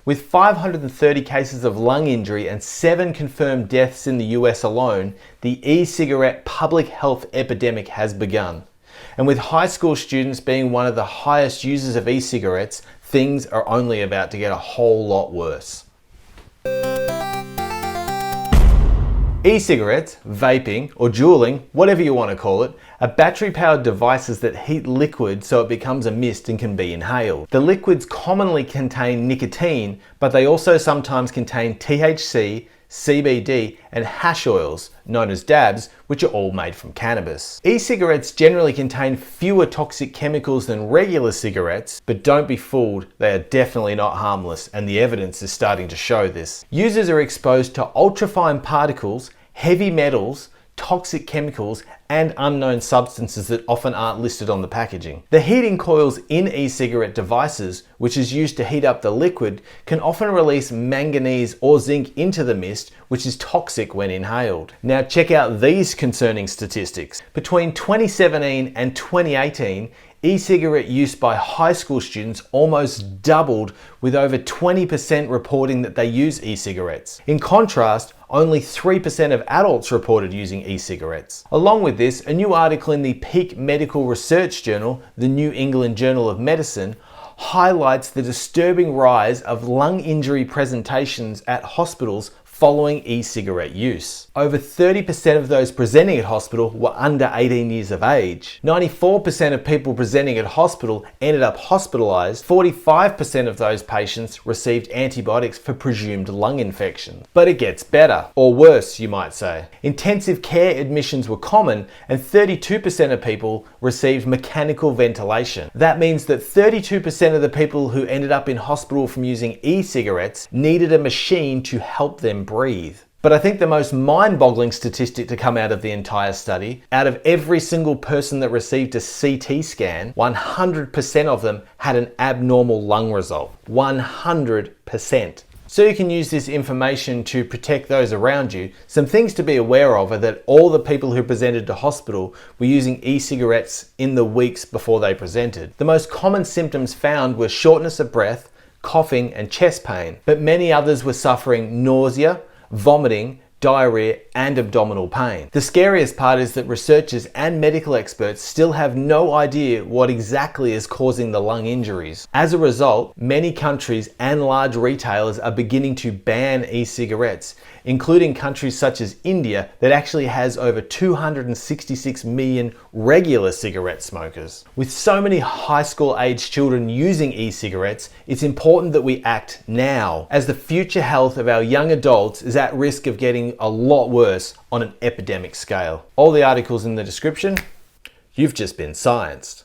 With 530 cases of lung injury and 7 confirmed deaths in the US alone, the e-cigarette public health epidemic has begun. And with high school students being one of the highest users of e-cigarettes, things are only about to get a whole lot worse. E-cigarettes, vaping, or juuling, whatever you want to call it, are battery-powered devices that heat liquid so it becomes a mist and can be inhaled. The liquids commonly contain nicotine, but they also sometimes contain THC, CBD, and hash oils, known as dabs, which are all made from cannabis. E-cigarettes generally contain fewer toxic chemicals than regular cigarettes, but don't be fooled, they are definitely not harmless, and the evidence is starting to show this. Users are exposed to ultrafine particles, heavy metals, toxic chemicals, and unknown substances that often aren't listed on the packaging. The heating coils in e-cigarette devices, which is used to heat up the liquid, can often release manganese or zinc into the mist, which is toxic when inhaled. Now check out these concerning statistics. Between 2017 and 2018, e-cigarette use by high school students almost doubled, with over 20% reporting that they use e-cigarettes. In contrast, only 3% of adults reported using e-cigarettes. Along with this, a new article in the Peak Medical Research Journal, the New England Journal of Medicine, highlights the disturbing rise of lung injury presentations at hospitals following e-cigarette use. Over 30% of those presenting at hospital were under 18 years of age. 94% of people presenting at hospital ended up hospitalized. 45% of those patients received antibiotics for presumed lung infection. But it gets better, or worse, you might say. Intensive care admissions were common, and 32% of people received mechanical ventilation. That means that 32% of the people who ended up in hospital from using e-cigarettes needed a machine to help them breathe. But I think the most mind-boggling statistic to come out of the entire study, out of every single person that received a CT scan, 100% of them had an abnormal lung result. 100%. So you can use this information to protect those around you. Some things to be aware of are that all the people who presented to hospital were using e-cigarettes in the weeks before they presented. The most common symptoms found were shortness of breath, coughing, and chest pain, but many others were suffering nausea, vomiting, diarrhea, and abdominal pain. The scariest part is that researchers and medical experts still have no idea what exactly is causing the lung injuries. As a result, many countries and large retailers are beginning to ban e-cigarettes, including countries such as India that actually has over 266 million regular cigarette smokers. With so many high school aged children using e-cigarettes, it's important that we act now, as the future health of our young adults is at risk of getting a lot worse on an epidemic scale. All the articles in the description. You've just been scienced.